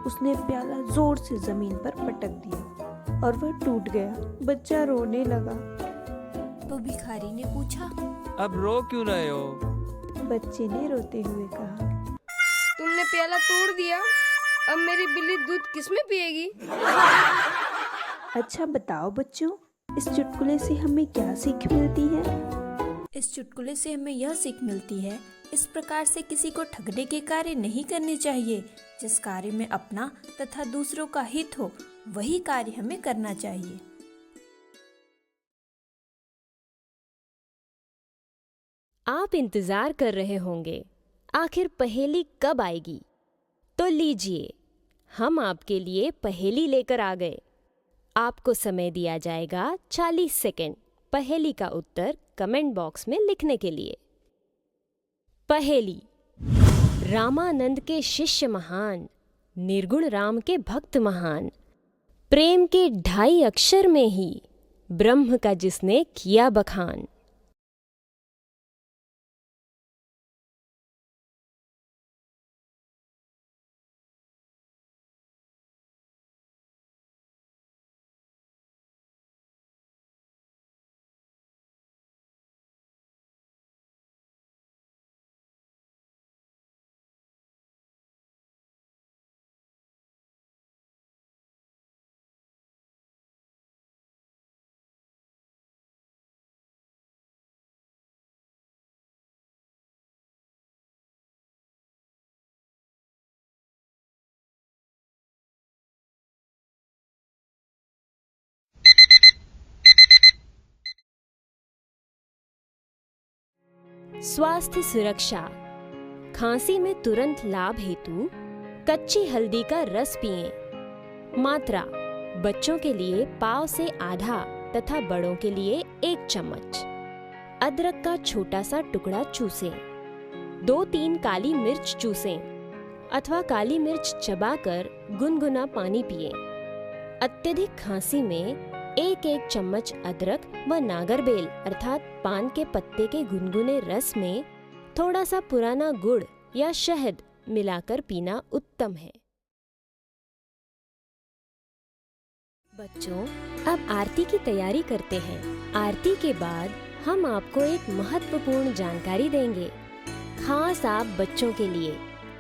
उसने प्याला जोर से जमीन पर पटक दिया और वह टूट गया। बच्चा रोने लगा। तो भिखारी ने पूछा, अब रो क्यों रहे हो? बच्चे ने रोते हुए कहा, तुमने प्याला तोड़ दिया, अब मेरी बिल्ली दूध किसमें पिएगी? अच्छा बताओ बच्चों, इस चुटकुले से हमें क्या सीख मिलती है? इस चुटकुले से हमें यह सीख मिलती है, इस प्रकार से किसी को ठगने के कार्य नहीं करने चाहिए। जिस कार्य में अपना तथा दूसरों का हित हो वही कार्य हमें करना चाहिए। आप इंतजार कर रहे होंगे आखिर पहेली कब आएगी। तो लीजिए, हम आपके लिए पहेली लेकर आ गए। आपको समय दिया जाएगा 40 सेकंड पहेली का उत्तर कमेंट बॉक्स में लिखने के लिए। पहेली। रामानंद के शिष्य महान, निर्गुण राम के भक्त महान, प्रेम के 2.5 अक्षर में ही ब्रह्म का जिसने किया बखान। स्वास्थ्य सुरक्षा। खांसी में तुरंत लाभ हेतु कच्ची हल्दी का रस पिएं। मात्रा: बच्चों के लिए पाव से आधा तथा बड़ों के लिए 1 चम्मच। अदरक का छोटा सा टुकड़ा चूसें। 2-3 काली मिर्च चूसें अथवा काली मिर्च चबाकर गुनगुना पानी पिएं। अत्यधिक खांसी में 1-1 चम्मच अदरक व नागरबेल अर्थात पान के पत्ते के गुनगुने रस में थोड़ा सा पुराना गुड़ या शहद मिलाकर पीना उत्तम है। बच्चों, अब आरती की तैयारी करते हैं। आरती के बाद हम आपको एक महत्वपूर्ण जानकारी देंगे, खास आप बच्चों के लिए,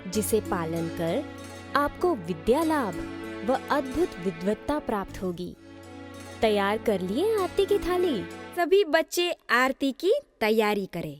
जिसे पालन कर आपको विद्या लाभ व अद्भुत विद्वत्ता प्राप्त होगी। तैयार कर लिए आरती की थाली? सभी बच्चे आरती की तैयारी करें।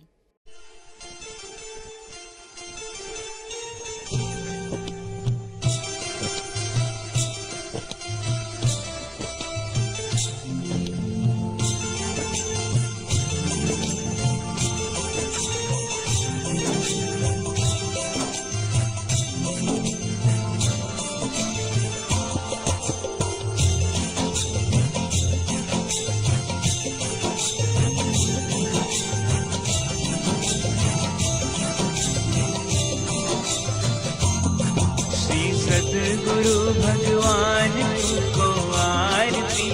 गुरु भगवान तुमको आरती।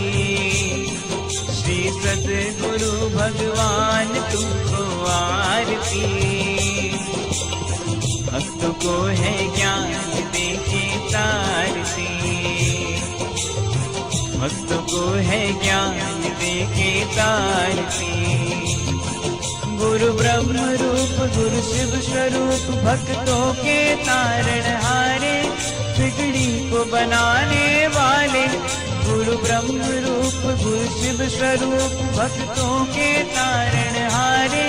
श्री सद्गुरु भगवान तुमको आरती। भक्तों को है ज्ञान देके तारती। भक्तों को है ज्ञान देके तारती। गुरु ब्रह्म रूप गुरु शिव स्वरूप भक्तों के तारण हारे। बिगड़ी को बनाने वाले गुरु ब्रह्म रूप गुरु शिव स्वरूप भक्तों के तारण हारे।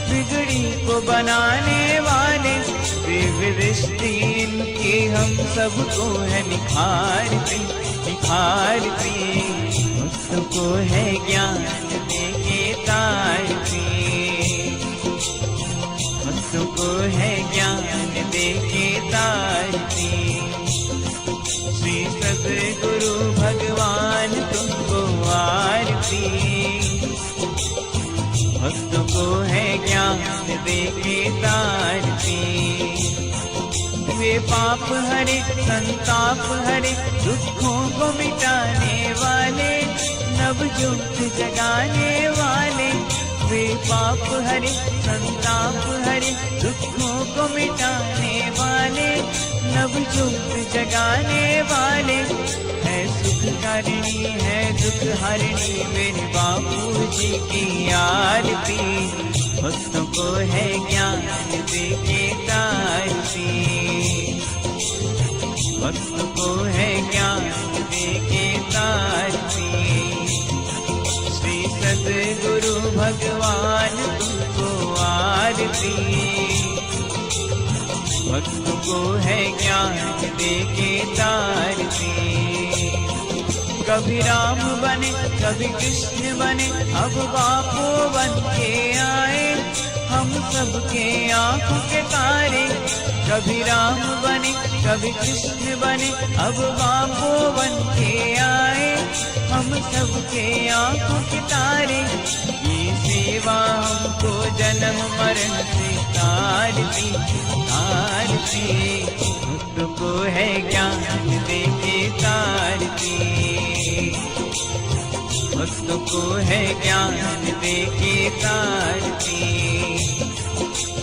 बिगड़ी को बनाने वाले दिव्य दृष्टि इनकी हम सबको है निखारती निखारती। भक्तों को है ज्ञान देके तारती। भक्तों को है ज्ञान देके तारती। श्री सद्गुरु भगवान तुमको आरती। भक्तों को है ज्ञान देके तारती। वे पाप हरे संताप हरे दुखों को मिटाने वाले नव युग जगाने वाले। वे पाप हरे संताप हरे दुखों को मिटाने वाले नव युग जगाने वाले। है सुखकारिणी है दुख हरिणी मेरे बापू जी की आरती। भक्तों को है ज्ञान देके तारती। भक्तों को है ज्ञान देके तारती। श्री सद्गुरु भगवान तुमको आरती। भक्तों को है ज्ञान देके तारती। कभी राम बने कभी कृष्ण बने अब बापू बन के आए हम सबके आंखों के तारे। कभी राम बने कभी कृष्ण बने अब बापू बन के आए हम सबके आंखों के तारे। ये सेवा हमको जन्म मरण से तारती तारती। भक्तों को है ज्ञान देके तारती। भक्तों को है ज्ञान देके तारती।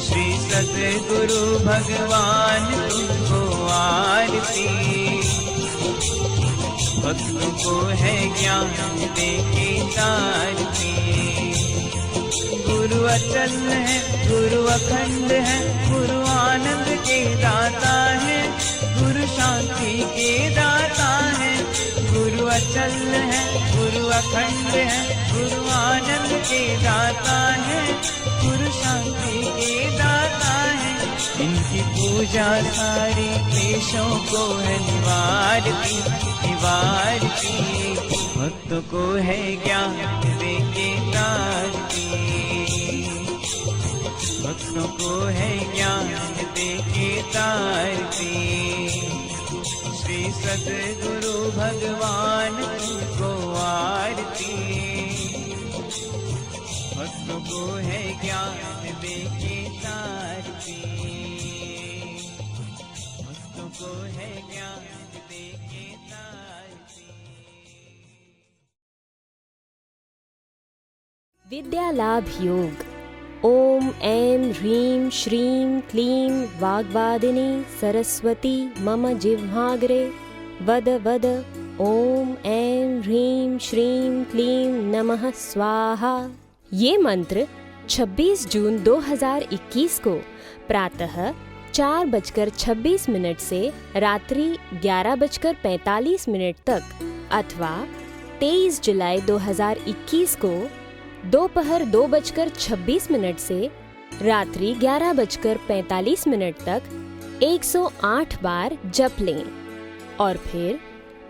श्री सद्गुरु भगवान तुमको आरती। भक्तों को है ज्ञान देके तारती। गुरु अचल है गुरु अखंड है गुरु आनंद के दाता है गुरु शांति के दाता है। गुरु अचल है गुरु अखंड है गुरु आनंद के दाता है गुरु शांति के दाता है। इनकी पूजा सारे क्लेशों को है निवारती निवारती। भक्तों को है ज्ञान देके तारती। भक्तों को है ज्ञान देके तारती। श्री सद्गुरु भगवान को आरती। भक्तों को है ज्ञान देके तारती। भक्तों को है ज्ञान देके तारती। विद्या लाभ योग। ओम ऐं ह्रीं श्रीं क्लीं वाग्वादिनी सरस्वती मम जिह्वाग्रे वद वद। ओम ऐं ह्रीं श्रीं क्लीं नमः स्वाहा। ये मंत्र 26 जून 2021 को प्रातः 4:26 से रात्रि 11:45 तक तथा 23 जुलाई 2021 को दोपहर 2:26 से रात्रि 11:45 तक 108 बार जप लें और फिर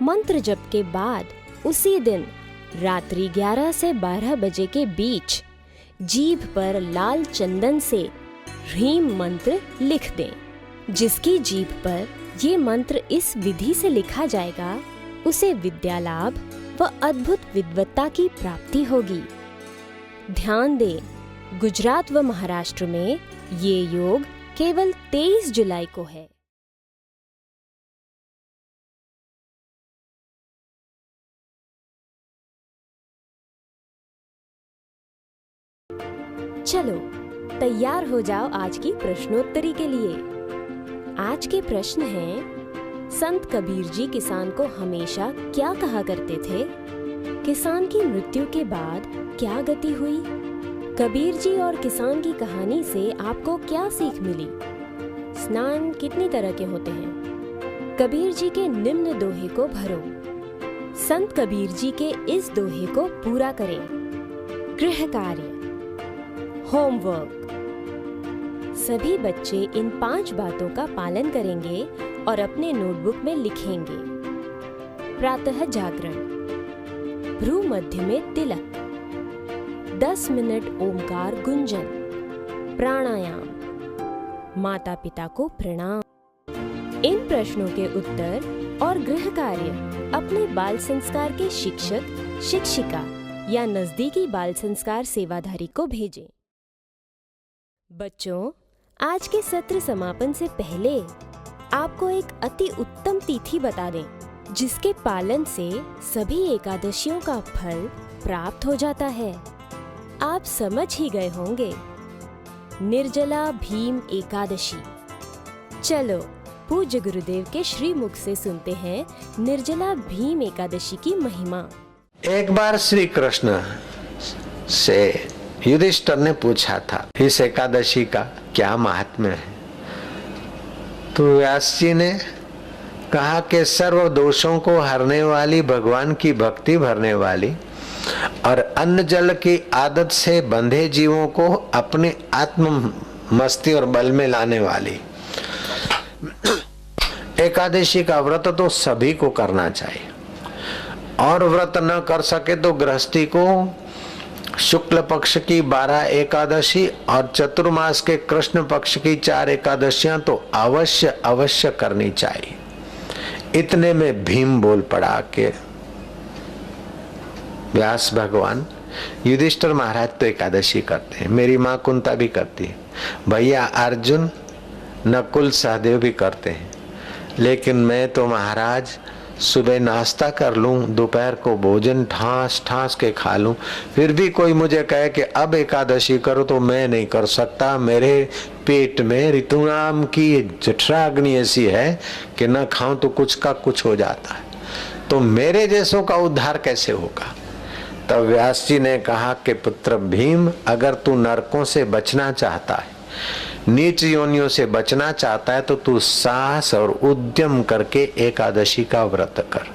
मंत्र जप के बाद उसी दिन रात्रि 11 से 12 बजे के बीच जीभ पर लाल चंदन से ह्रीं मंत्र लिख दें। जिसकी जीभ पर ये मंत्र इस विधि से लिखा जाएगा उसे विद्या लाभ व अद्भुत विद्वत्ता की प्राप्ति होगी। ध्यान दें, गुजरात व महाराष्ट्र में ये योग केवल 23 जुलाई को है। चलो तैयार हो जाओ आज की प्रश्नोत्तरी के लिए। आज के प्रश्न हैं, संत कबीर जी किसान को हमेशा क्या कहा करते थे? किसान की मृत्यु के बाद क्या गति हुई? कबीर जी और किसान की कहानी से आपको क्या सीख मिली? स्नान कितनी तरह के होते हैं? कबीर जी के निम्न दोहे को भरो। संत कबीर जी के इस दोहे को पूरा करें। गृह कार्य, होमवर्क। सभी बच्चे इन 5 बातों का पालन करेंगे और अपने नोटबुक में लिखेंगे। प्रातः जागरण, भ्रू मध्य में तिलक, 10 मिनट ओमकार गुंजन, प्राणायाम, माता पिता को प्रणाम। इन प्रश्नों के उत्तर और गृह कार्य अपने बाल संस्कार के शिक्षक, शिक्षिका या नजदीकी बाल संस्कार सेवाधारी को भेजें। बच्चों, आज के सत्र समापन से पहले आपको एक अति उत्तम तिथि बता दें जिसके पालन से सभी एकादशियों का फल प्राप्त हो जाता है। आप समझ ही गए होंगे, निर्जला भीम एकादशी। चलो पूज्य गुरुदेव के श्री मुख से सुनते हैं निर्जला भीम एकादशी की महिमा। एक बार श्री कृष्ण से युधिष्ठिर ने पूछा था इस एकादशी का क्या महात्म्य है। तो व्यास जी ने कहा कि सर्व दोषों को हरने वाली, भगवान की भक्ति भरने वाली और अन्न जल की आदत से बंधे जीवों को अपने आत्म मस्ती और बल में लाने वाली एकादशी का व्रत तो सभी को करना चाहिए। और व्रत न कर सके तो गृहस्थी को शुक्ल पक्ष की 12 एकादशी और चतुर्मास के कृष्ण पक्ष की 4 एकादशियां तो अवश्य अवश्य करनी चाहिए। इतने में भीम बोल पड़ा के व्यास भगवान, युधिष्ठिर महाराज तो एकादशी करते हैं, मेरी माँ कुंता भी करती है, भैया अर्जुन, नकुल, सहदेव भी करते हैं, लेकिन मैं तो महाराज सुबह नाश्ता कर लूं, दोपहर को भोजन ठास ठास के खा लूं, फिर भी कोई मुझे कहे कि अब एकादशी करो तो मैं नहीं कर सकता। मेरे पेट में ऋतुनाम की जठराग्नि ऐसी है कि न खाऊं तो कुछ का कुछ हो जाता है, तो मेरे जैसों का उद्धार कैसे होगा। तब व्यास जी ने कहा कि पुत्र भीम, अगर तू नरकों से बचना चाहता है, नीच योनियों से बचना चाहता है, तो तू साहस और उद्यम करके एकादशी का व्रत कर।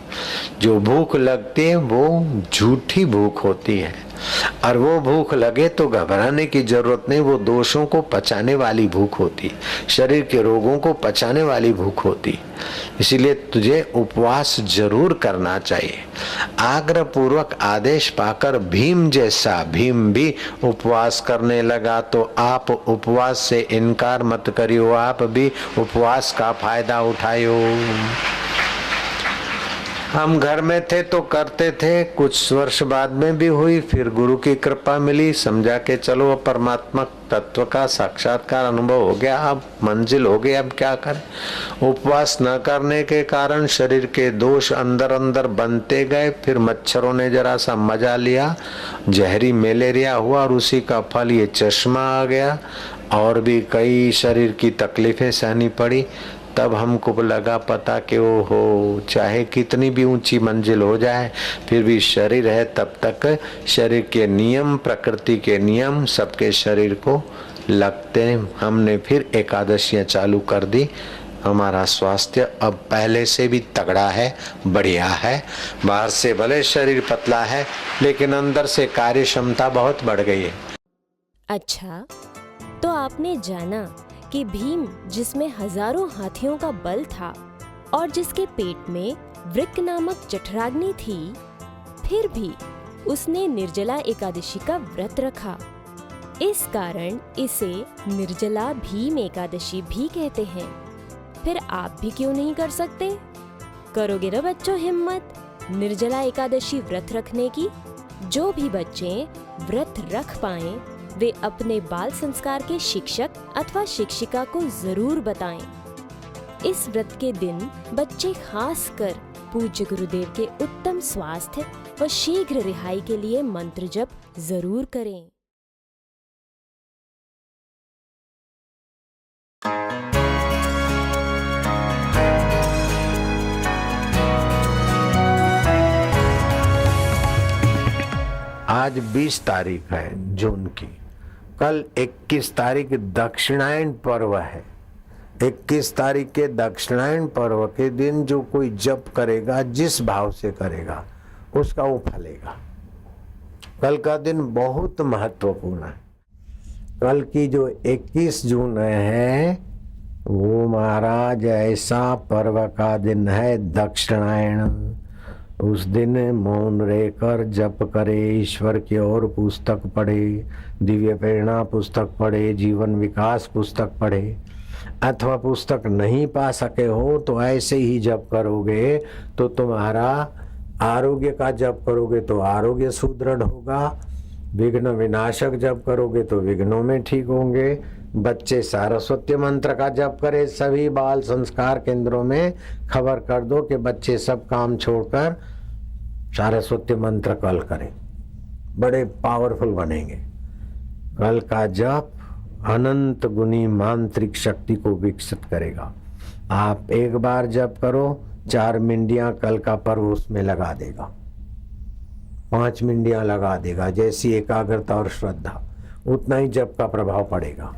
जो भूख लगती है वो झूठी भूख होती है, और वो भूख लगे तो घबराने की जरूरत नहीं, वो दोषों को पचाने वाली भूख होती, शरीर के रोगों को पचाने वाली भूख होती। इसीलिए तुझे उपवास जरूर करना चाहिए। आग्रह पूर्वक आदेश पाकर भीम जैसा भीम भी उपवास करने लगा, तो आप उपवास से इनकार मत करियो, आप भी उपवास का फायदा उठायो। हम घर में थे तो करते थे, कुछ वर्ष बाद में भी हुई, फिर गुरु की कृपा मिली, समझा के चलो परमात्मा तत्व का साक्षात्कार अनुभव हो गया, अब मंजिल हो गई, अब क्या करें। उपवास न करने के कारण शरीर के दोष अंदर अंदर बनते गए, फिर मच्छरों ने जरा सा मजा लिया, जहरी मलेरिया हुआ और उसी का फल ये चश्मा आ गया, और भी कई शरीर की तकलीफें सहनी पड़ी। तब हमको लगा पता कि वो हो, चाहे कितनी भी ऊंची मंजिल हो जाए फिर भी शरीर है, तब तक शरीर के नियम, प्रकृति के नियम सबके शरीर को लगते हैं। हमने फिर एकादशियां चालू कर दी। हमारा स्वास्थ्य अब पहले से भी तगड़ा है, बढ़िया है। बाहर से भले शरीर पतला है लेकिन अंदर से कार्य क्षमता बहुत बढ़ गई है। अच्छा, तो आपने जाना कि भीम, जिसमें हजारों हाथियों का बल था और जिसके पेट में वृक्क नामक जठराग्नि थी, फिर भी उसने निर्जला एकादशी का व्रत रखा। इस कारण इसे निर्जला भीम एकादशी भी कहते हैं। फिर आप भी क्यों नहीं कर सकते? करोगे ना बच्चों हिम्मत निर्जला एकादशी व्रत रखने की? जो भी बच्चे व्रत रख पाएं, वे अपने बाल संस्कार के शिक्षक अथवा शिक्षिका को जरूर बताएं। इस व्रत के दिन बच्चे खास कर पूज्य गुरुदेव के उत्तम स्वास्थ्य व शीघ्र रिहाई के लिए मंत्र जप जरूर करें। आज 20 तारीख है जून की, कल 21 तारीख दक्षिणायन पर्व है। 21 तारीख के दक्षिणायन पर्व के दिन जो कोई जप करेगा, जिस भाव से करेगा, उसका वो फलेगा। कल का दिन बहुत महत्वपूर्ण है। कल की जो 21 जून है वो महाराज ऐसा पर्व का दिन है, दक्षिणायन। उस दिन मौन रहकर जप करे, ईश्वर की ओर पुस्तक पढ़े, दिव्य प्रेरणा पुस्तक पढ़े, जीवन विकास पुस्तक पढ़े, अथवा पुस्तक नहीं पा सके हो तो ऐसे ही जप करोगे तो तुम्हारा आरोग्य का जप करोगे तो आरोग्य सुदृढ़ होगा, विघ्न विनाशक जप करोगे तो विघ्नों में ठीक होंगे। बच्चे सरस्वती मंत्र का जप करें। सभी बाल संस्कार केंद्रों में खबर कर दो कि बच्चे सब काम छोड़कर सरस्वती मंत्र कल करें, बड़े पावरफुल बनेंगे। कल का जप अनंत गुनी मांत्रिक शक्ति को विकसित करेगा। आप एक बार जप करो, 4 मिंडियां कल का पर्व उसमें लगा देगा, 5 मिंडियां लगा देगा। जैसी एकाग्रता और श्रद्धा, उतना ही जप का प्रभाव पड़ेगा।